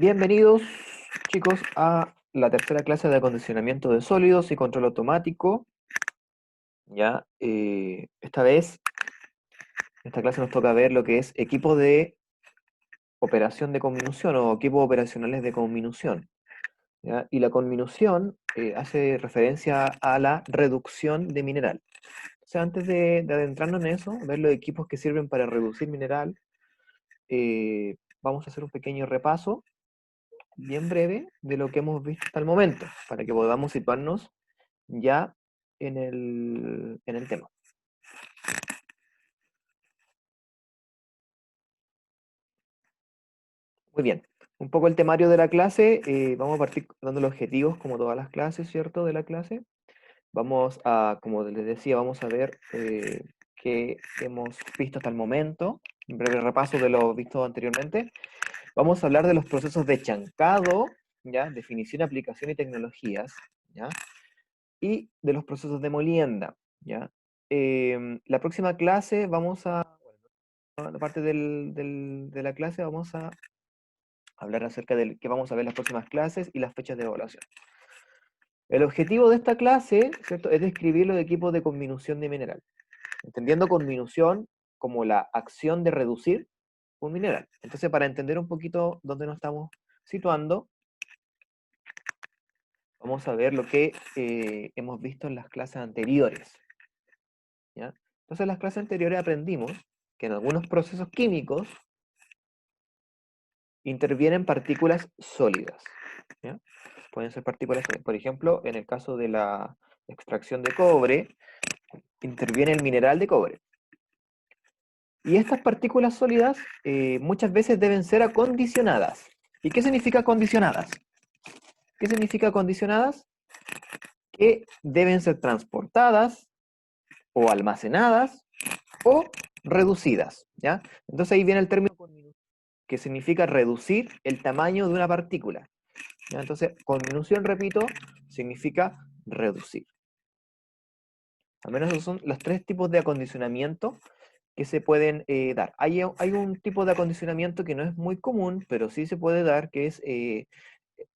Bienvenidos, chicos, a la tercera clase de acondicionamiento de sólidos y control automático. Ya, esta vez, en esta clase nos toca ver lo que es equipo de operación de conminución o equipos operacionales de conminución. ¿Ya? Y la conminución hace referencia a la reducción de mineral. O sea, antes de adentrarnos en eso, ver los equipos que sirven para reducir mineral, vamos a hacer un pequeño repaso bien breve de lo que hemos visto hasta el momento, para que podamos situarnos ya en el tema. Muy bien, un poco el temario de la clase, vamos a partir dando los objetivos como todas las clases, ¿cierto? De la clase. Vamos a, como les decía, vamos a ver qué hemos visto hasta el momento, un breve repaso de lo visto anteriormente. Vamos a hablar de los procesos de chancado, ¿ya? Definición, aplicación y tecnologías, ¿ya? Y de los procesos de molienda, ¿ya? La próxima clase vamos a, la parte de la clase vamos a hablar acerca de qué vamos a ver en las próximas clases y las fechas de evaluación. El objetivo de esta clase, ¿cierto?, es describir los equipos de conminución de mineral, entendiendo conminución como la acción de reducir un mineral. Entonces, para entender un poquito dónde nos estamos situando, vamos a ver lo que hemos visto en las clases anteriores, ¿ya? Entonces, en las clases anteriores aprendimos que en algunos procesos químicos intervienen partículas sólidas, ¿ya? Pueden ser partículas sólidas. Por ejemplo, en el caso de la extracción de cobre, interviene el mineral de cobre. Y estas partículas sólidas muchas veces deben ser acondicionadas. ¿Y qué significa acondicionadas? ¿Qué significa acondicionadas? Que deben ser transportadas o almacenadas o reducidas, ¿ya? Entonces ahí viene el término que significa reducir el tamaño de una partícula, ¿ya? Entonces, conminución, repito, significa reducir. Al menos esos son los tres tipos de acondicionamiento que se pueden dar. Hay un tipo de acondicionamiento que no es muy común, pero sí se puede dar, que es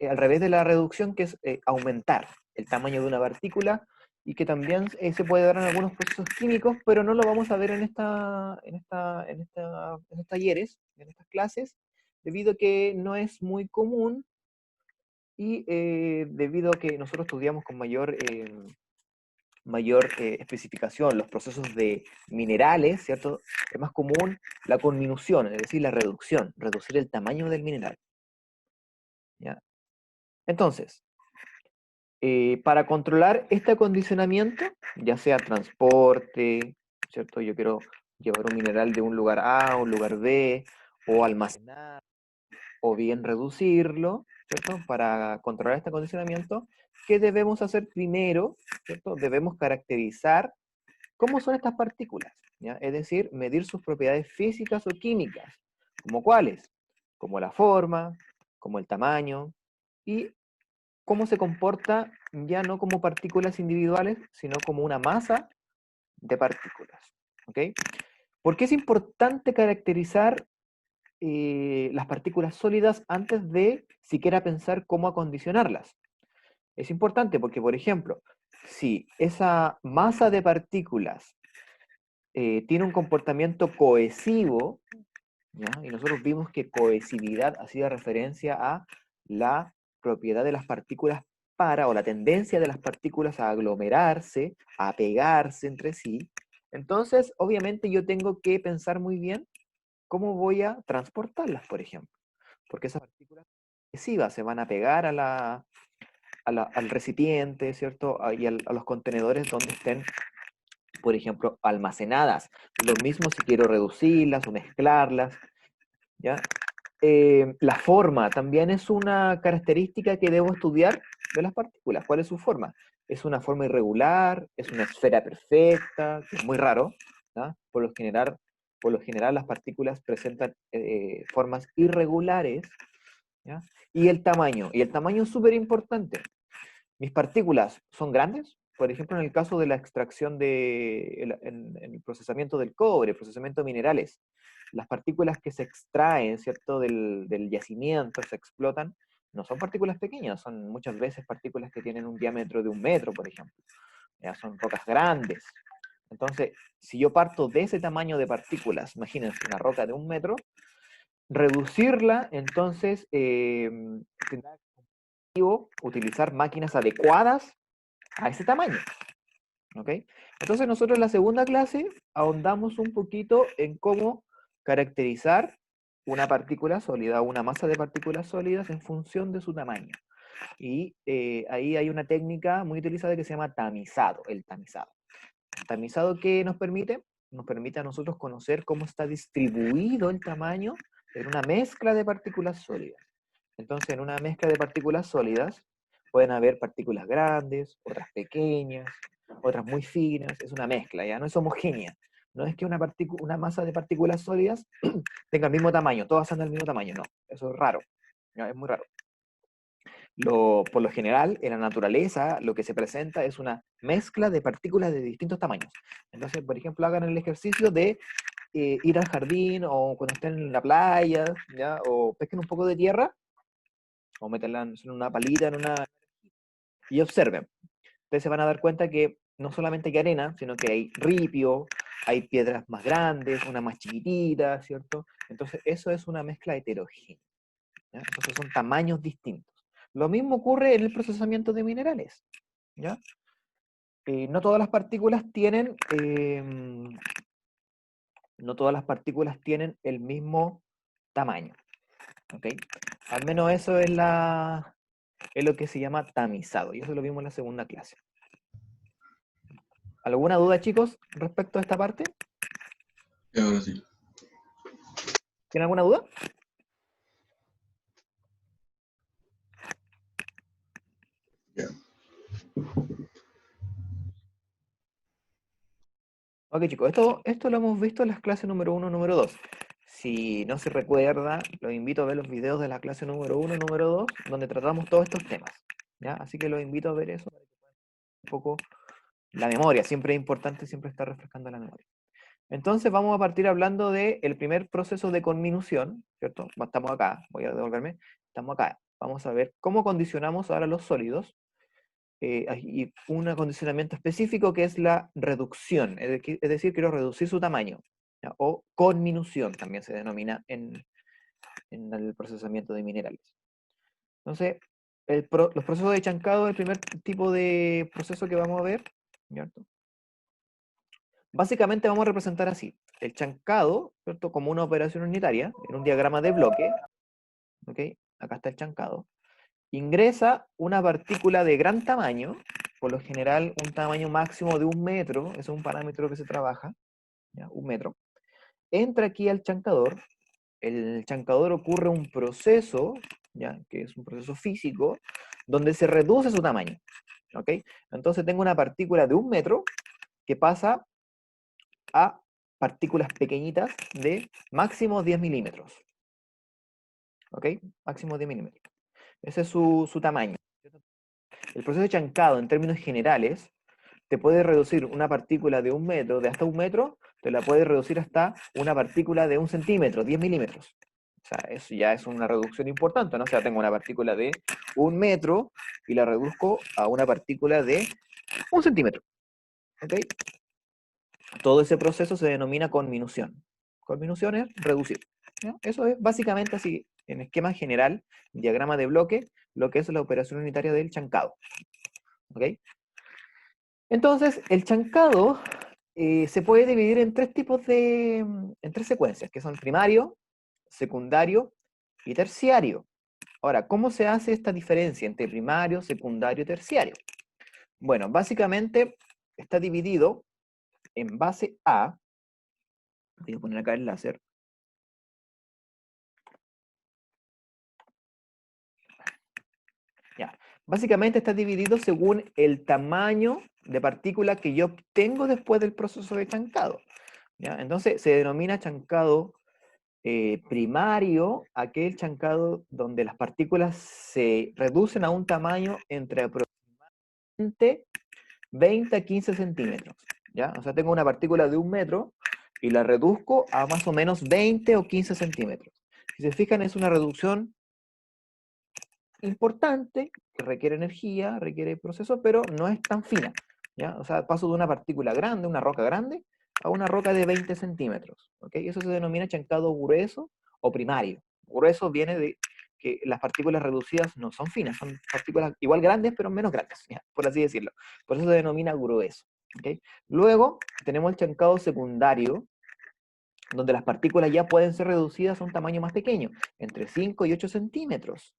al revés de la reducción, que es aumentar el tamaño de una partícula, y que también se puede dar en algunos procesos químicos, pero no lo vamos a ver en estos talleres, en estas clases, debido a que no es muy común y debido a que nosotros estudiamos con mayor especificación los procesos de minerales, ¿cierto? Es más común la conminución, es decir, la reducción, reducir el tamaño del mineral, ¿ya? Entonces, para controlar este acondicionamiento, ya sea transporte, ¿cierto? Yo quiero llevar un mineral de un lugar A a un lugar B, o almacenar, o bien reducirlo, ¿cierto? Para controlar este acondicionamiento, ¿qué debemos hacer primero? ¿Cierto? Debemos caracterizar cómo son estas partículas, ¿ya? Es decir, medir sus propiedades físicas o químicas, como cuáles, como la forma, como el tamaño, y cómo se comporta ya no como partículas individuales, sino como una masa de partículas, ¿ok? ¿Por qué es importante caracterizar las partículas sólidas antes de siquiera pensar cómo acondicionarlas? Es importante porque, por ejemplo, si esa masa de partículas tiene un comportamiento cohesivo, ¿ya? Y nosotros vimos que cohesividad hacía referencia a la propiedad de las partículas para, o la tendencia de las partículas a aglomerarse, a pegarse entre sí. Entonces, obviamente yo tengo que pensar muy bien cómo voy a transportarlas, por ejemplo, porque esas partículas cohesivas se van a pegar al recipiente, ¿cierto? Y a los contenedores donde estén, por ejemplo, almacenadas. Lo mismo si quiero reducirlas o mezclarlas, ¿ya? La forma también es una característica que debo estudiar de las partículas. ¿Cuál es su forma? ¿Es una forma irregular? ¿Es una esfera perfecta? Que es muy raro, ¿ya? Por lo general las partículas presentan formas irregulares, ¿ya? Y el tamaño es súper importante. Mis partículas son grandes. Por ejemplo, en el caso de la extracción en el procesamiento del cobre, procesamiento de minerales. las partículas que se extraen, ¿cierto?, del yacimiento, se explotan, no son partículas pequeñas, son muchas veces partículas que tienen un diámetro de 1 metro, por ejemplo. Ya son rocas grandes. Entonces, si yo parto de ese tamaño de partículas, imagínense una roca de 1 metro, reducirla, entonces, tendrá que utilizar máquinas adecuadas a ese tamaño. ¿Ok? Entonces nosotros en la segunda clase ahondamos un poquito en cómo caracterizar una partícula sólida, una masa de partículas sólidas en función de su tamaño. Y ahí hay una técnica muy utilizada que se llama tamizado, el tamizado. ¿El tamizado qué nos permite? Nos permite a nosotros conocer cómo está distribuido el tamaño en una mezcla de partículas sólidas. Entonces, en una mezcla de partículas sólidas pueden haber partículas grandes, otras pequeñas, otras muy finas, es una mezcla, ya no es homogénea. No es que una masa de partículas sólidas tenga el mismo tamaño, todas son del mismo tamaño, no, eso es raro, ¿ya? Es muy raro. Por lo general, en la naturaleza, lo que se presenta es una mezcla de partículas de distintos tamaños. Entonces, por ejemplo, hagan el ejercicio de ir al jardín o cuando estén en la playa, ¿ya? O pesquen un poco de tierra, o meterla en una palita, y observen. Ustedes se van a dar cuenta que no solamente hay arena, sino que hay ripio, hay piedras más grandes, una más chiquitita, ¿cierto? Entonces, eso es una mezcla heterogénea, ¿ya? Entonces, son tamaños distintos. Lo mismo ocurre en el procesamiento de minerales, ¿ya? No todas las partículas tienen, no todas las partículas tienen el mismo tamaño, ¿ok? Al menos eso es lo que se llama tamizado, y eso lo vimos en la segunda clase. ¿Alguna duda, chicos, respecto a esta parte? Ahora sí. ¿Tienen alguna duda? Ya. Ok, chicos, esto lo hemos visto en las clases número 1, número 2. Si no se recuerda, los invito a ver los videos de la clase número 1, número 2, donde tratamos todos estos temas, ¿ya? Así que los invito a ver eso para que puedan un poco la memoria. Siempre es importante, siempre estar refrescando la memoria. Entonces vamos a partir hablando del primer proceso de conminución, ¿cierto? Estamos acá, voy a devolverme, estamos acá. Vamos a ver cómo condicionamos ahora los sólidos, y un acondicionamiento específico que es la reducción, es decir, quiero reducir su tamaño, ¿ya? O conminución también se denomina en el procesamiento de minerales. Entonces, los procesos de chancado es el primer tipo de proceso que vamos a ver, ¿cierto? Básicamente vamos a representar así, el chancado, ¿cierto? Como una operación unitaria, en un diagrama de bloque, ¿ok? Acá está el chancado. Ingresa una partícula de gran tamaño, por lo general un tamaño máximo de 1 metro, ese es un parámetro que se trabaja, ¿ya? 1 metro. Entra aquí al chancador, el chancador ocurre un proceso, ¿ya? Que es un proceso físico, donde se reduce su tamaño, ¿ok? Entonces tengo una partícula de 1 metro que pasa a partículas pequeñitas de máximo 10 milímetros, ¿ok? Máximo 10 milímetros. Ese es su tamaño. El proceso de chancado, en términos generales, te puede reducir una partícula de 1 metro, de hasta 1 metro, te la puede reducir hasta una partícula de 1 centímetro, 10 milímetros. O sea, eso ya es una reducción importante, ¿no? O sea, tengo una partícula de 1 metro y la reduzco a una partícula de 1 centímetro. ¿Ok? Todo ese proceso se denomina conminución. Conminución es reducir, ¿no? Eso es básicamente así, en esquema general, diagrama de bloque, lo que es la operación unitaria del chancado. ¿Ok? Entonces, el chancado se puede dividir en en tres secuencias, que son primario, secundario y terciario. Ahora, ¿cómo se hace esta diferencia entre primario, secundario y terciario? Bueno, básicamente está dividido en base a, voy a poner acá el láser, ya. Básicamente está dividido según el tamaño de partícula que yo obtengo después del proceso de chancado, ¿ya? Entonces se denomina chancado primario, aquel chancado donde las partículas se reducen a un tamaño entre aproximadamente 20 a 15 centímetros, ¿ya? O sea, tengo una partícula de 1 metro y la reduzco a más o menos 20 o 15 centímetros. Si se fijan, es una reducción importante, que requiere energía, requiere proceso, pero no es tan fina, ¿ya? O sea, paso de una partícula grande, una roca grande, a una roca de 20 centímetros, ¿ok? Eso se denomina chancado grueso o primario. Grueso viene de que las partículas reducidas no son finas, son partículas igual grandes, pero menos grandes, ¿ya? Por así decirlo. Por eso se denomina grueso, ¿ok? Luego tenemos el chancado secundario, donde las partículas ya pueden ser reducidas a un tamaño más pequeño, entre 5 y 8 centímetros.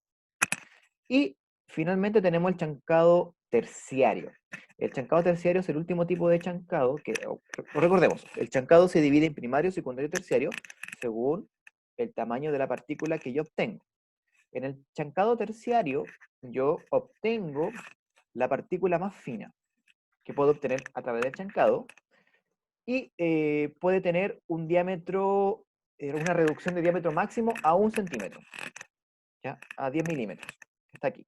Y finalmente tenemos el chancado terciario. El chancado terciario es el último tipo de chancado que, recordemos, el chancado se divide en primario, secundario y terciario según el tamaño de la partícula que yo obtengo. En el chancado terciario yo obtengo la partícula más fina que puedo obtener a través del chancado y puede tener un diámetro, una reducción de diámetro máximo a 1 centímetro, ¿ya? A 10 milímetros, que está aquí.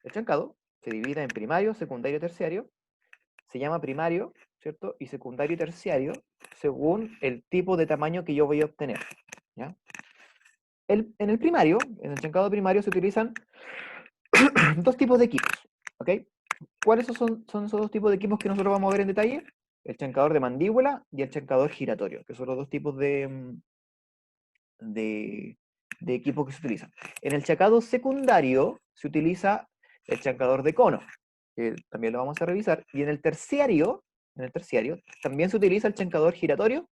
El chancado se divide en primario, secundario y terciario. Se llama primario, ¿cierto? Y secundario y terciario según el tipo de tamaño que yo voy a obtener, ¿ya? En el primario, en el chancado primario se utilizan dos tipos de equipos, ¿ok? ¿Cuáles son esos dos tipos de equipos que nosotros vamos a ver en detalle? El chancador de mandíbula y el chancador giratorio, que son los dos tipos de, de equipos que se utilizan. En el chancado secundario se utiliza el chancador de cono, que también lo vamos a revisar, y en el terciario también se utiliza el chancador giratorio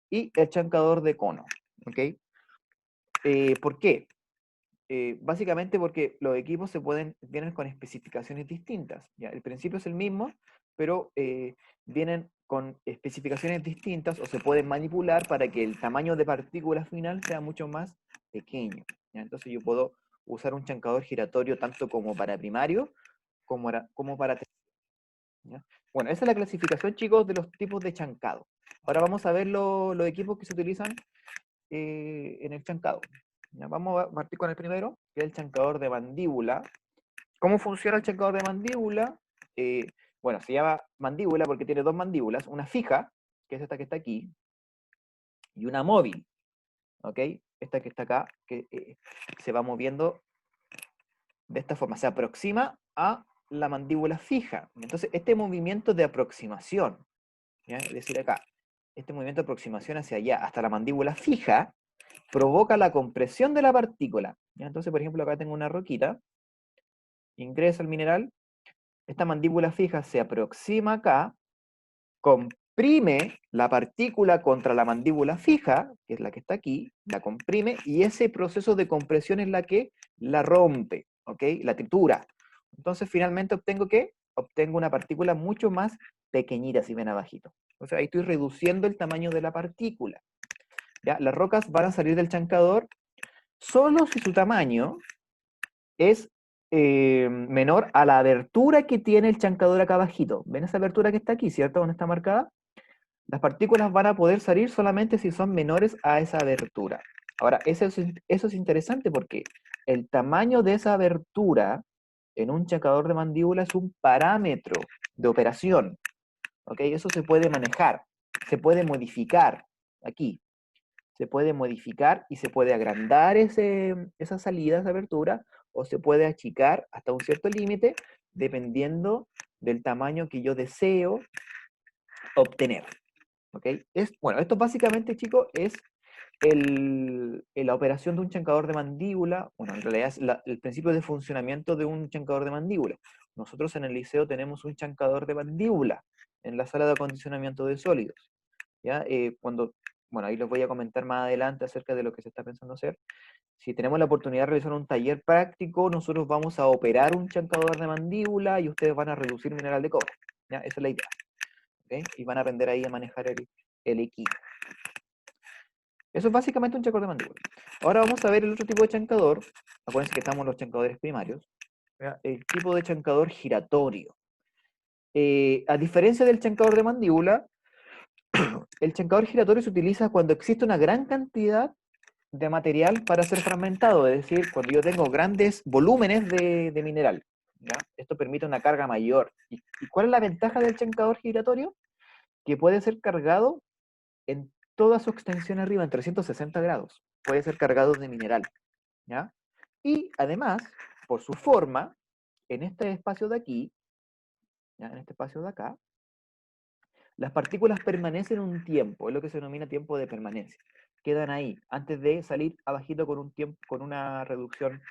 y el chancador de cono, ¿ok? ¿Por qué? Básicamente porque los equipos vienen con especificaciones distintas, ¿ya? El principio es el mismo, pero vienen con especificaciones distintas o se pueden manipular para que el tamaño de partícula final sea mucho más pequeño, ¿ya? Entonces yo puedo usar un chancador giratorio tanto como para primario como para terciario, ¿ya? Bueno, esa es la clasificación, chicos, de los tipos de chancado. Ahora vamos a ver los equipos que se utilizan en el chancado. Ya, vamos a partir con el primero, que es el chancador de mandíbula. ¿Cómo funciona el chancador de mandíbula? Eh, bueno, se llama mandíbula porque tiene dos mandíbulas, una fija, que es esta que está aquí, y una móvil, ¿ok? Esta que está acá, que se va moviendo de esta forma, se aproxima a la mandíbula fija. Entonces, este movimiento de aproximación, ¿ya? Es decir, acá, este movimiento de aproximación hacia allá, hasta la mandíbula fija, provoca la compresión de la partícula, ¿ya? Entonces, por ejemplo, acá tengo una roquita, ingresa el mineral, esta mandíbula fija se aproxima acá, comprime la partícula contra la mandíbula fija, que es la que está aquí, la comprime, y ese proceso de compresión es la que la rompe, ¿ok? La tritura. Entonces, finalmente obtengo ¿qué? Obtengo una partícula mucho más pequeñita, si ven abajito. O sea, ahí estoy reduciendo el tamaño de la partícula. ¿Ya? Las rocas van a salir del chancador solo si su tamaño es menor a la abertura que tiene el chancador acá abajito. ¿Ven esa abertura que está aquí, cierto? Donde está marcada. Las partículas van a poder salir solamente si son menores a esa abertura. Ahora, eso es interesante porque el tamaño de esa abertura en un chancador de mandíbula es un parámetro de operación. ¿Ok? Eso se puede manejar, se puede modificar aquí. Se puede modificar y se puede agrandar esa salida, esa abertura, o se puede achicar hasta un cierto límite, dependiendo del tamaño que yo deseo obtener. ¿Ok? Bueno, esto básicamente, chicos, es la operación de un chancador de mandíbula. Bueno, en realidad es el principio de funcionamiento de un chancador de mandíbula. Nosotros en el liceo tenemos un chancador de mandíbula en la sala de acondicionamiento de sólidos. ¿Ya? Bueno, ahí les voy a comentar más adelante acerca de lo que se está pensando hacer. Si tenemos la oportunidad de realizar un taller práctico, nosotros vamos a operar un chancador de mandíbula y ustedes van a reducir mineral de cobre, ¿ya? Esa es la idea, ¿ok? Y van a aprender ahí a manejar el equipo. Eso es básicamente un chancador de mandíbula. Ahora vamos a ver el otro tipo de chancador. Acuérdense que estamos en los chancadores primarios, ¿ya? El tipo de chancador giratorio. A diferencia del chancador de mandíbula, el chancador giratorio se utiliza cuando existe una gran cantidad de material para ser fragmentado, es decir, cuando yo tengo grandes volúmenes de mineral, ¿ya? Esto permite una carga mayor. ¿Y cuál es la ventaja del chancador giratorio? que puede ser cargado en toda su extensión arriba, en 360 grados. Puede ser cargado de mineral, ¿ya? Y además, por su forma, en este espacio de aquí, ¿ya? En este espacio de acá, las partículas permanecen un tiempo, es lo que se denomina tiempo de permanencia. Quedan ahí, antes de salir abajito con un tiempo, con una reducción,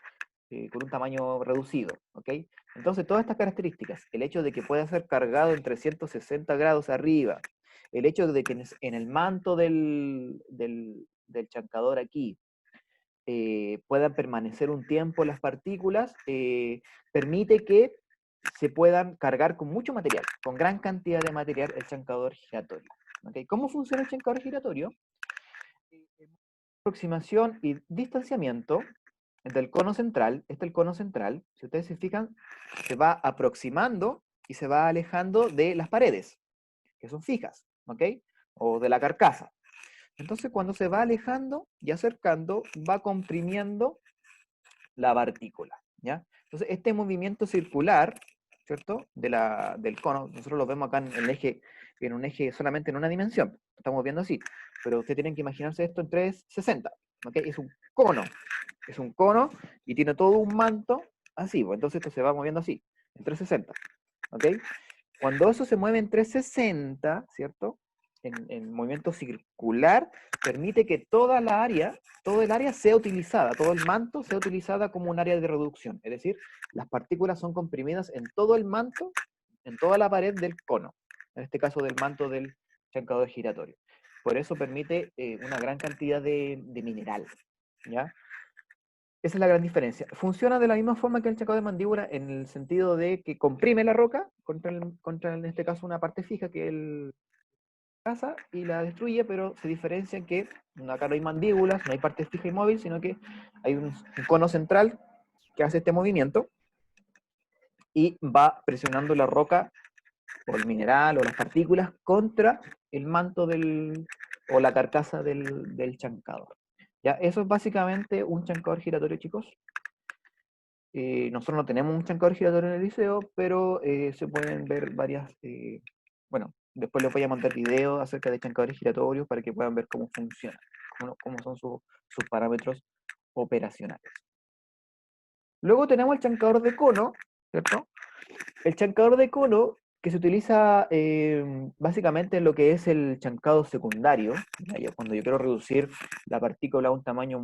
con un tamaño reducido, ¿ok? Entonces, todas estas características, el hecho de que pueda ser cargado en 360 grados arriba, el hecho de que en el manto del chancador aquí puedan permanecer un tiempo las partículas, permite que se puedan cargar con mucho material, con gran cantidad de material, el chancador giratorio. ¿Okay? ¿Cómo funciona el chancador giratorio? Aproximación y distanciamiento del cono central. Este es el cono central. Si ustedes se fijan, se va aproximando y se va alejando de las paredes, que son fijas, ¿ok? O de la carcasa. Entonces, cuando se va alejando y acercando, va comprimiendo la partícula, ¿ya? Entonces, este movimiento circular, ¿cierto? Del cono, nosotros lo vemos acá en un eje solamente en una dimensión, lo estamos viendo así, pero ustedes tienen que imaginarse esto en 360, ¿ok? Es un cono y tiene todo un manto así, pues, entonces esto se va moviendo así, en 360, ¿ok? Cuando eso se mueve en 360, ¿cierto? En movimiento circular, permite que toda la área, todo el área sea utilizada, todo el manto sea utilizada como un área de reducción. Es decir, las partículas son comprimidas en todo el manto, en toda la pared del cono. En este caso del manto del chancador giratorio. Por eso permite una gran cantidad de mineral, ¿ya? Esa es la gran diferencia. Funciona de la misma forma que el chancador de mandíbula en el sentido de que comprime la roca contra en este caso, una parte fija que él casa y la destruye, pero se diferencia en que acá no hay mandíbulas, no hay parte fija y móvil, sino que hay un cono central que hace este movimiento y va presionando la roca o el mineral o las partículas contra el manto o la carcasa del chancador. ¿Ya? Eso es básicamente un chancador giratorio, chicos. Nosotros no tenemos un chancador giratorio en el liceo, pero se pueden ver varias, bueno, después les voy a mandar videos acerca de chancadores giratorios para que puedan ver cómo funciona, cómo son sus parámetros operacionales. Luego tenemos el chancador de cono, ¿cierto? El chancador de cono que se utiliza básicamente en lo que es el chancado secundario, cuando yo quiero reducir la partícula a un tamaño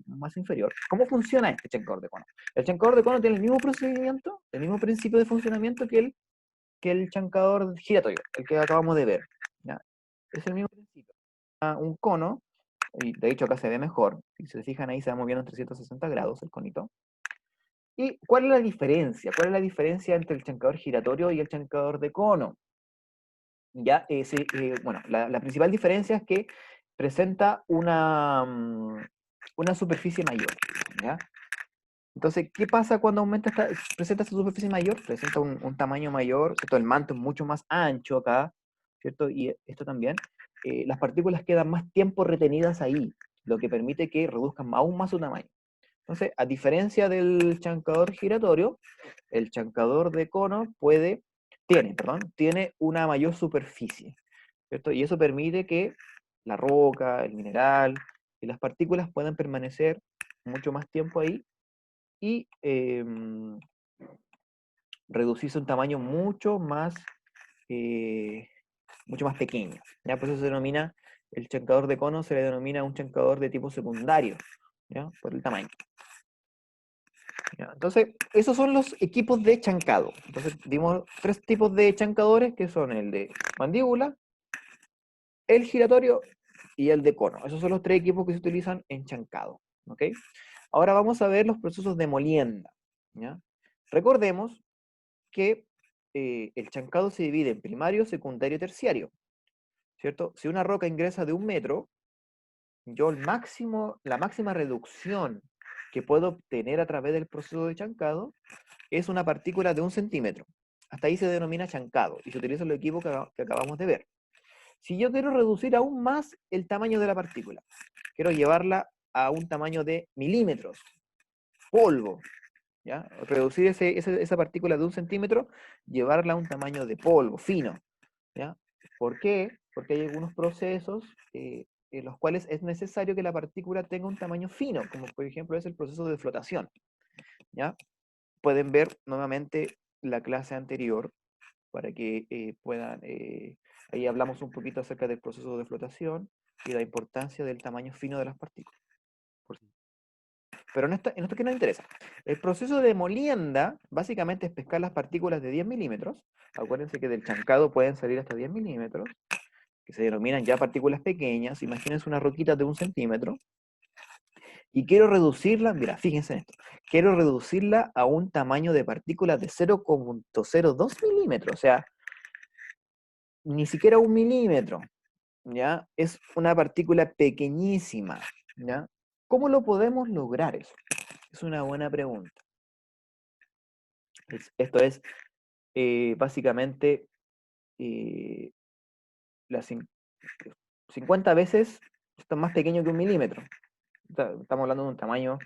más inferior. ¿Cómo funciona este chancador de cono? El chancador de cono tiene el mismo procedimiento, el mismo principio de funcionamiento que el chancador giratorio, el que acabamos de ver. ¿Ya? Es el mismo principio. Un cono, y de hecho acá se ve mejor, si se fijan ahí se va moviendo en 360 grados el conito. ¿Y cuál es la diferencia? ¿Cuál es la diferencia entre el chancador giratorio y el chancador de cono? Ya, bueno, la principal diferencia es que presenta una superficie mayor, ¿ya? Entonces, ¿qué pasa cuando presenta esta superficie mayor? Presenta un tamaño mayor, ¿cierto? El manto es mucho más ancho acá, ¿cierto? Y esto también. Las partículas quedan más tiempo retenidas ahí, lo que permite que reduzcan aún más su tamaño. Entonces, a diferencia del chancador giratorio, el chancador de cono tiene una mayor superficie, ¿cierto? Y eso permite que la roca, el mineral y las partículas puedan permanecer mucho más tiempo ahí y reducirse a un tamaño eh, mucho más pequeño. ¿Ya? Por eso se denomina, el chancador de cono se le denomina un chancador de tipo secundario, ¿ya? Por el tamaño. ¿Ya? Entonces, esos son los equipos de chancado. Entonces, dimos 3 tipos de chancadores, que son el de mandíbula, el giratorio y el de cono. Esos son los 3 equipos que se utilizan en chancado. ¿Ok? Ahora vamos a ver los procesos de molienda. ¿Ya? Recordemos que el chancado se divide en primario, secundario y terciario. ¿Cierto? Si una roca ingresa de 1 metro, yo la máxima reducción que puedo obtener a través del proceso de chancado es una partícula de 1 centímetro. Hasta ahí se denomina chancado y se utiliza el equipo que acabamos de ver. Si yo quiero reducir aún más el tamaño de la partícula, quiero llevarla a un tamaño de milímetros, polvo, ¿ya? Reducir esa partícula de 1 centímetro, llevarla a un tamaño de polvo, fino, ¿ya? ¿Por qué? porque hay algunos procesos en los cuales es necesario que la partícula tenga un tamaño fino, como por ejemplo es el proceso de flotación, ¿ya? Pueden ver nuevamente la clase anterior para que puedan, ahí hablamos un poquito acerca del proceso de flotación y la importancia del tamaño fino de las partículas. Pero en esto que nos interesa. El proceso de molienda básicamente es pescar las partículas de 10 milímetros. Acuérdense que del chancado pueden salir hasta 10 milímetros, que se denominan ya partículas pequeñas. Imagínense una roquita de 1 centímetro. Y quiero reducirla, mira, fíjense en esto. Quiero reducirla a un tamaño de partículas de 0,02 milímetros. O sea, ni siquiera 1 milímetro. ¿Ya? Es una partícula pequeñísima. ¿Ya? ¿Cómo lo podemos lograr eso? Es una buena pregunta. Esto es básicamente las 50 veces, esto es más pequeño que 1 milímetro. Estamos hablando de un tamaño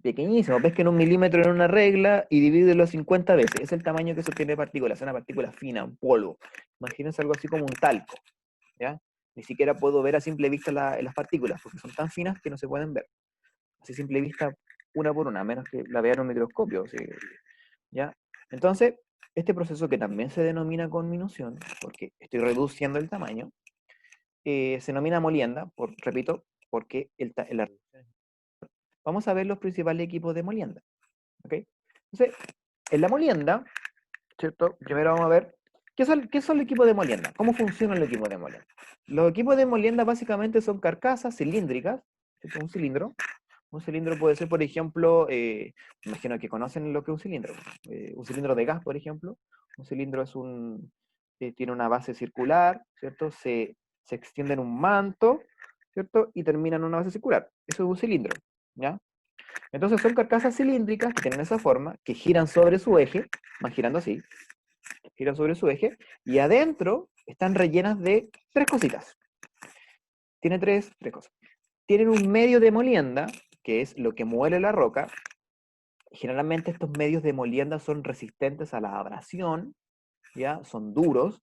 pequeñísimo. Ves que en 1 milímetro en una regla y divídelo 50 veces. Es el tamaño que eso tiene de partículas, es una partícula fina, un polvo. Imagínense algo así como un talco. ¿Ya? Ni siquiera puedo ver a simple vista las partículas, porque son tan finas que no se pueden ver. Así a simple vista, una por una, a menos que la vean en un microscopio. ¿Sí? ¿Ya? Entonces, este proceso que también se denomina conminución, porque estoy reduciendo el tamaño, se denomina molienda, repito, porque la reducción. Vamos a ver los principales equipos de molienda. ¿Ok? Entonces, en la molienda, ¿cierto? Primero vamos a ver qué son los equipos de molienda, cómo funcionan los equipos de molienda. Los equipos de molienda básicamente son carcasas cilíndricas, ¿cierto? Un cilindro. Un cilindro puede ser, por ejemplo, imagino que conocen lo que es un cilindro de gas, por ejemplo. Un cilindro tiene una base circular, ¿cierto? Se extiende en un manto, ¿cierto? Y termina en una base circular. Eso es un cilindro, ¿ya? Entonces son carcasas cilíndricas que tienen esa forma, que giran sobre su eje, van girando así, giran sobre su eje, y adentro están rellenas de tres cositas. Tiene tres cosas. Tienen un medio de molienda, que es lo que muele la roca. Generalmente estos medios de molienda son resistentes a la abrasión, ¿ya? Son duros,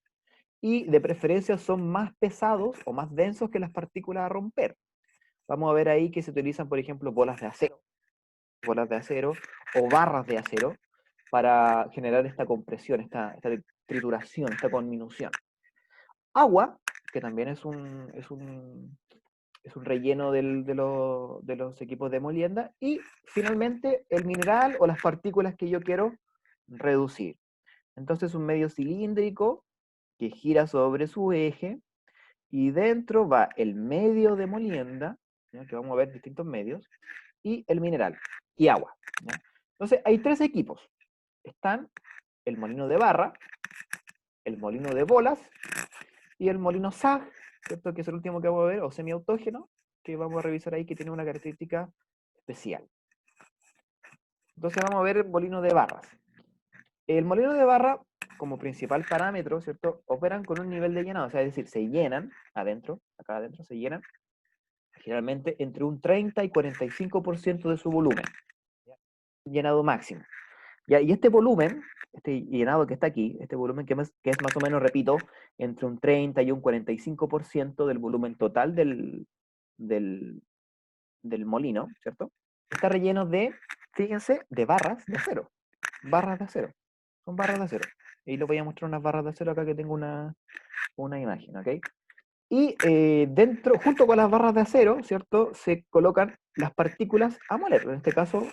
y de preferencia son más pesados o más densos que las partículas a romper. Vamos a ver ahí que se utilizan, por ejemplo, bolas de acero o barras de acero para generar esta compresión, esta trituración, esta conminución. Agua, que también es un relleno de los equipos de molienda, y finalmente el mineral o las partículas que yo quiero reducir. Entonces un medio cilíndrico que gira sobre su eje, y dentro va el medio de molienda, ¿ya? Que vamos a ver distintos medios, y el mineral, y agua. ¿Ya? Entonces hay tres equipos. Están el molino de barra, el molino de bolas y el molino SAG, ¿cierto? Que es el último que vamos a ver, o semiautógeno, que vamos a revisar ahí, que tiene una característica especial. Entonces vamos a ver el molino de barras. El molino de barra, como principal parámetro, ¿cierto? Operan con un nivel de llenado, o sea, es decir, se llenan adentro, acá adentro se llenan, generalmente entre un 30 y 45% de su volumen. ¿Ya? Llenado máximo. ¿Ya? Y este volumen, este llenado que está aquí, este volumen que es más o menos, repito, entre un 30 y un 45% del volumen total del, del molino, ¿cierto? Está relleno de, fíjense, de barras de acero. Barras de acero. Son barras de acero. Y les voy a mostrar unas barras de acero acá que tengo una imagen, ¿ok? Y dentro, junto con las barras de acero, ¿cierto? Se colocan las partículas a moler. En este caso,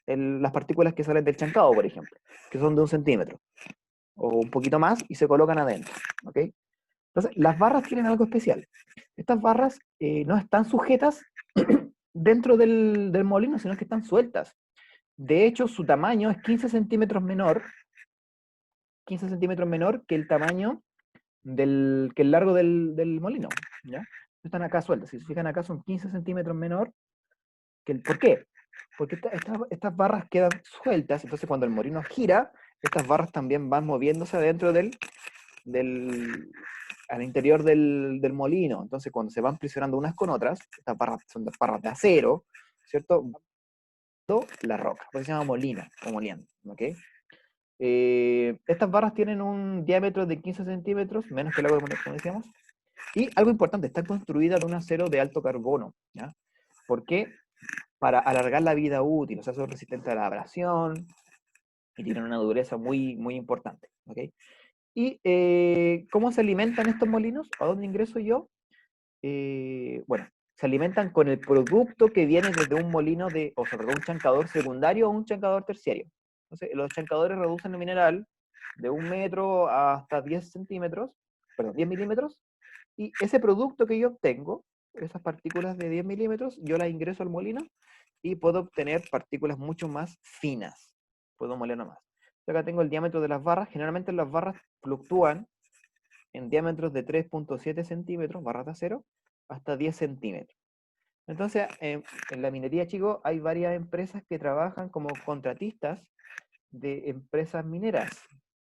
las partículas que salen del chancado, por ejemplo, que son de 1 centímetro o un poquito más y se colocan adentro, ¿ok? Entonces, las barras tienen algo especial. Estas barras no están sujetas dentro del molino, sino que están sueltas. De hecho, su tamaño es 15 centímetros menor, 15 centímetros menor que el tamaño que el largo del molino, ¿ya? Están acá sueltas. Si se fijan acá, son 15 centímetros menor que el... ¿Por qué? Porque estas barras quedan sueltas, entonces cuando el molino gira, estas barras también van moviéndose adentro al interior del molino. Entonces cuando se van presionando unas con otras, estas barras son barras de acero, ¿cierto? La roca, por eso se llama molino o moliendo, ¿ok? Estas barras tienen un diámetro de 15 centímetros, menos que el agua, como decíamos. Y algo importante, está construida de un acero de alto carbono, ¿ya? ¿Por qué? Para alargar la vida útil, o sea, son resistentes a la abrasión y tienen una dureza muy, muy importante, ¿ok? ¿Y cómo se alimentan estos molinos? ¿A dónde ingreso yo? Bueno, se alimentan con el producto que viene desde un molino de, o sea, perdón, un chancador secundario o un chancador terciario. Entonces, los chancadores reducen el mineral de 1 metro hasta 10 centímetros, perdón, 10 milímetros, y ese producto que yo obtengo, esas partículas de 10 milímetros, yo las ingreso al molino y puedo obtener partículas mucho más finas. Puedo moler más. Acá tengo el diámetro de las barras. Generalmente las barras fluctúan en diámetros de 3,7 centímetros, barras de acero, hasta 10 centímetros. Entonces, en la minería, chicos, hay varias empresas que trabajan como contratistas de empresas mineras,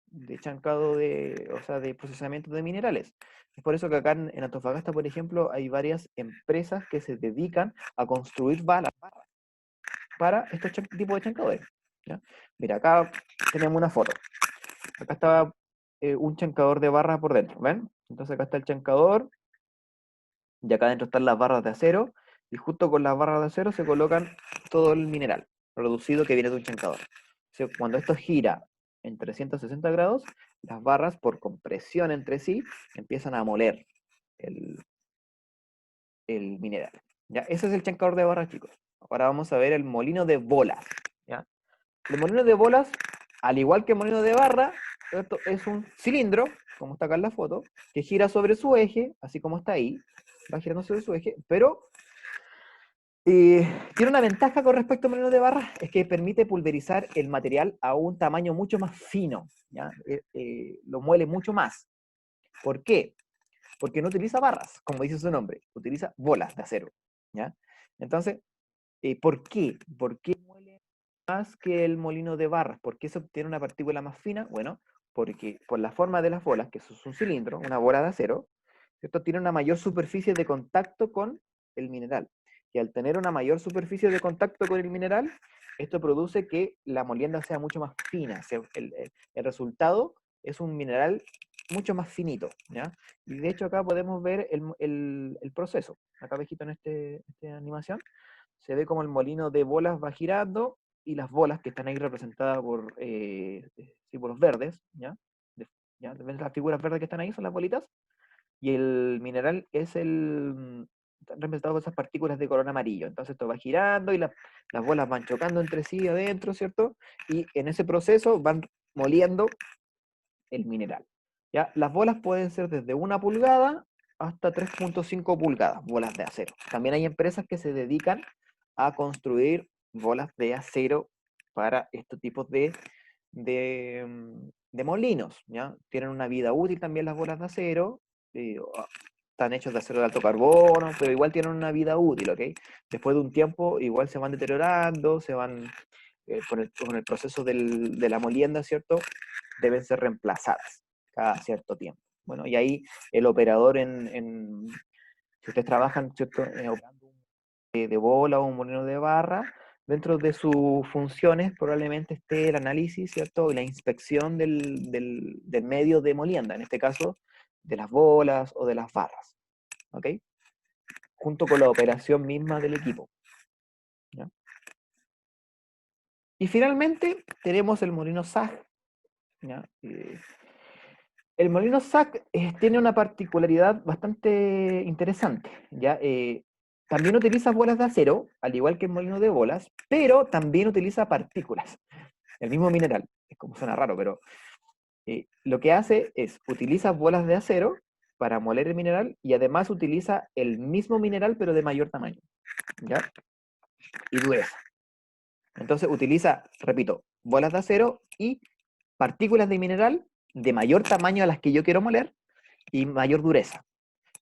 de chancado de, o sea, de procesamiento de minerales. Es por eso que acá en Antofagasta, por ejemplo, hay varias empresas que se dedican a construir barras para estos tipos de chancadores, ¿ya? Mira, acá tenemos una foto. Acá está un chancador de barra por dentro, ¿ven? Entonces acá está el chancador, y acá dentro están las barras de acero, y justo con las barras de acero se colocan todo el mineral reducido que viene de un chancador. O sea, cuando esto gira en 360 grados, las barras por compresión entre sí empiezan a moler el, el mineral. ¿Ya? Ese es el chancador de barras, chicos. Ahora vamos a ver el molino de bolas. ¿Ya? El molino de bolas, al igual que el molino de barra, ¿cierto? Es un cilindro, como está acá en la foto, que gira sobre su eje, así como está ahí, va girando sobre su eje, pero tiene una ventaja con respecto al molino de barra, es que permite pulverizar el material a un tamaño mucho más fino, ¿ya? Lo muele mucho más. ¿Por qué? Porque no utiliza barras, como dice su nombre, utiliza bolas de acero, ¿ya? Entonces, ¿por qué? ¿Por qué muele más que el molino de barras? ¿Por qué se obtiene una partícula más fina? Bueno, porque por la forma de las bolas, que es un cilindro, una bola de acero, esto tiene una mayor superficie de contacto con el mineral. Y al tener una mayor superficie de contacto con el mineral, esto produce que la molienda sea mucho más fina. El resultado es un mineral mucho más finito, ¿ya? Y de hecho acá podemos ver el proceso. Acá abajito en esta animación se ve como el molino de bolas va girando y las bolas que están ahí representadas por símbolos verdes, ¿ya? ¿Ya? ¿Ven las figuras verdes que están ahí? Son las bolitas. Y el mineral es está representado por esas partículas de color amarillo. Entonces esto va girando y las bolas van chocando entre sí adentro, ¿cierto? Y en ese proceso van moliendo el mineral. ¿Ya? Las bolas pueden ser desde 1 pulgada hasta 3,5 pulgadas, bolas de acero. También hay empresas que se dedican a construir bolas de acero para estos tipos de molinos, ¿ya? Tienen una vida útil también las bolas de acero, están hechos de acero de alto carbono, pero igual tienen una vida útil, ¿ok? Después de un tiempo igual se van deteriorando, se van, con el proceso de la molienda, ¿cierto? Deben ser reemplazadas cada cierto tiempo. Bueno, y ahí el operador si ustedes trabajan, ¿cierto? Operando de bola o un molino de barra, dentro de sus funciones probablemente esté el análisis, ¿cierto? Y la inspección del medio de molienda, en este caso, de las bolas o de las barras, ¿ok? Junto con la operación misma del equipo, ¿ya? Y finalmente tenemos el molino SAG, ¿ya? El molino SAC tiene una particularidad bastante interesante, ¿ya? También utiliza bolas de acero, al igual que el molino de bolas, pero también utiliza partículas, el mismo mineral. Es como suena raro, pero lo que hace es, utiliza bolas de acero para moler el mineral y además utiliza el mismo mineral, pero de mayor tamaño, ¿ya? Y dureza. Entonces utiliza, repito, bolas de acero y partículas de mineral de mayor tamaño a las que yo quiero moler y mayor dureza.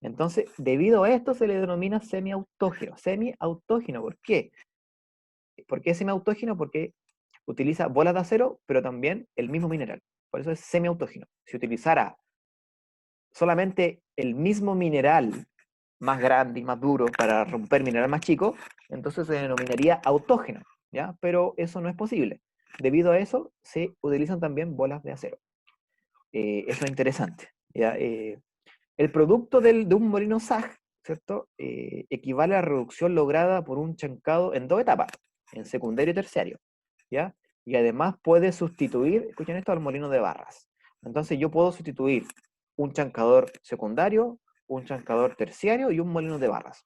Entonces, debido a esto se le denomina semiautógeno. Semiautógeno, ¿por qué? ¿Por qué semiautógeno? Porque utiliza bolas de acero, pero también el mismo mineral. Por eso es semiautógeno. Si utilizara solamente el mismo mineral más grande y más duro para romper mineral más chico, entonces se denominaría autógeno, ¿ya? Pero eso no es posible. debido a eso, se utilizan también bolas de acero. Eso es interesante, ¿ya? El producto de un molino SAG, ¿cierto? Equivale a la reducción lograda por un chancado en 2 etapas, en secundario y terciario, ¿ya? Y además puede sustituir, escuchen esto, al molino de barras. Entonces yo puedo sustituir un chancador secundario, un chancador terciario y un molino de barras.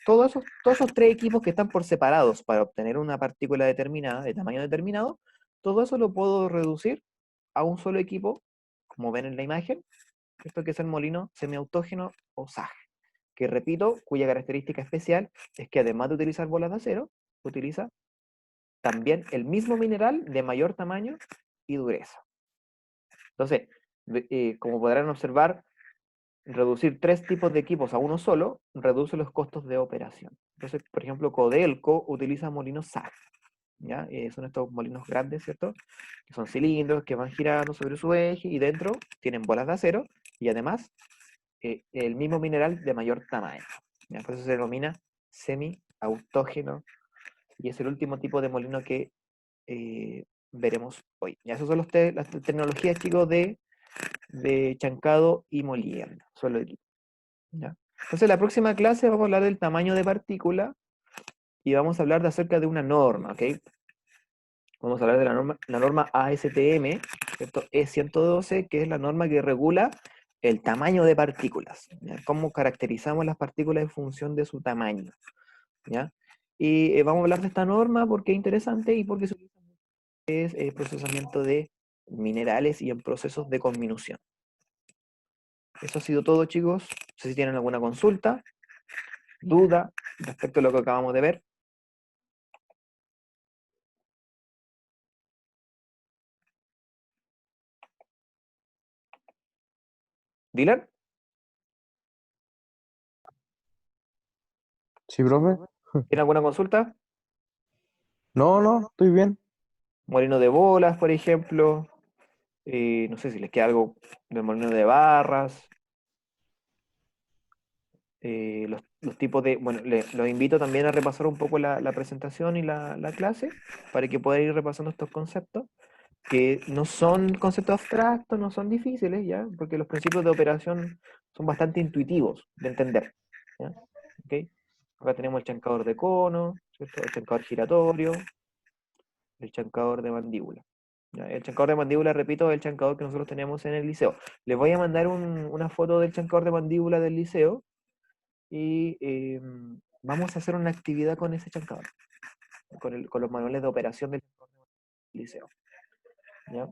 Todos esos 3 equipos que están por separados para obtener una partícula determinada, de tamaño determinado, todo eso lo puedo reducir a un solo equipo, como ven en la imagen, esto que es el molino semiautógeno o SAG, que repito, cuya característica especial es que además de utilizar bolas de acero, utiliza también el mismo mineral de mayor tamaño y dureza. Entonces, como podrán observar, reducir 3 tipos de equipos a uno solo reduce los costos de operación. Entonces, por ejemplo, Codelco utiliza molinos SAG, ¿ya? Son estos molinos grandes, ¿cierto? Que son cilindros que van girando sobre su eje y dentro tienen bolas de acero y además el mismo mineral de mayor tamaño, ¿ya? Por eso se denomina semi-autógeno y es el último tipo de molino que veremos hoy. Ya, esas son las tecnologías, chicos, de chancado y molienda. Solo aquí, ¿ya? Entonces, la próxima clase vamos a hablar del tamaño de partícula y vamos a hablar acerca de una norma, ¿ok? Vamos a hablar de la norma ASTM, ¿cierto? E112, que es la norma que regula el tamaño de partículas, ¿ya? Cómo caracterizamos las partículas en función de su tamaño, ¿ya? Y vamos a hablar de esta norma porque es interesante y porque se utiliza mucho en el procesamiento de minerales y en procesos de conminución. Eso ha sido todo, chicos. No sé si tienen alguna consulta, duda respecto a lo que acabamos de ver. ¿Dylan? Sí, profe. ¿Tiene alguna consulta? No, no, estoy bien. Molino de bolas, por ejemplo. No sé si les queda algo del molino de barras. Los tipos de... Bueno, los invito también a repasar un poco la presentación y la clase para que puedan ir repasando estos conceptos, que no son conceptos abstractos, no son difíciles, ¿ya? Porque los principios de operación son bastante intuitivos de entender, ¿ya? ¿Ok? Acá tenemos el chancador de cono, ¿cierto? El chancador giratorio, el chancador de mandíbula. ¿Ya? El chancador de mandíbula, repito, es el chancador que nosotros tenemos en el liceo. Les voy a mandar una foto del chancador de mandíbula del liceo y vamos a hacer una actividad con ese chancador, con los manuales de operación del liceo. ¿Ya?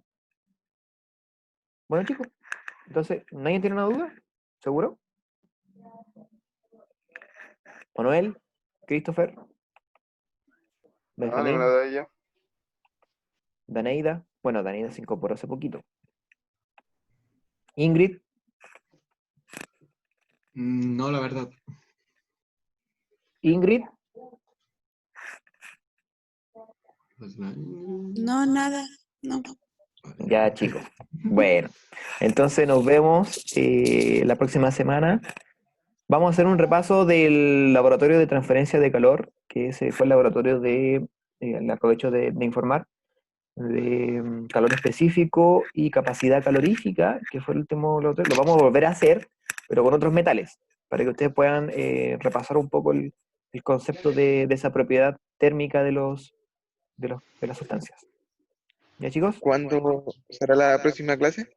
Bueno, chicos, entonces, ¿nadie tiene una duda? ¿Seguro? Manuel, Christopher, No, ninguna Benjamín, de ellas. Daneida. Bueno, Daneida se incorporó hace poquito. Ingrid, No, la verdad. Ingrid, No, nada, no. ya chicos. Bueno, entonces nos vemos la próxima semana. Vamos a hacer un repaso del laboratorio de transferencia de calor, que ese fue el laboratorio le aprovecho de informar, de calor específico y capacidad calorífica, que fue el último laboratorio. Lo vamos a volver a hacer, pero con otros metales, para que ustedes puedan repasar un poco el concepto de esa propiedad térmica de las sustancias. ¿Ya, chicos? ¿Cuándo será la próxima clase?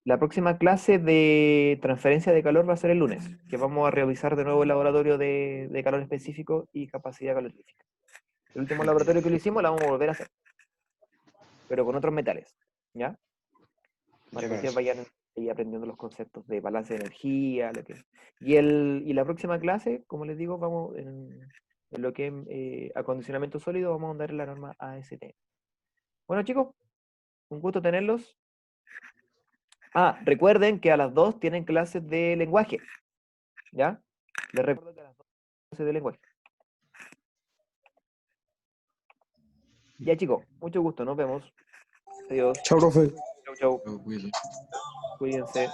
La próxima clase de transferencia de calor va a ser el lunes, que vamos a revisar de nuevo el laboratorio de calor específico y capacidad calorífica. El último laboratorio que lo hicimos la vamos a volver a hacer, pero con otros metales, ¿ya? Para que ustedes vayan ahí aprendiendo los conceptos de balance de energía, y la próxima clase, como les digo, vamos en lo que es acondicionamiento sólido, vamos a andar en la norma AST. Bueno, chicos, un gusto tenerlos. Ah, recuerden que a las 2 tienen clases de lenguaje, ¿ya? Les recuerdo que a las 2 clases de lenguaje. Ya, chicos, mucho gusto, nos vemos. Adiós. Chao, profe. Chau, chau. Pero cuídate. Cuídense.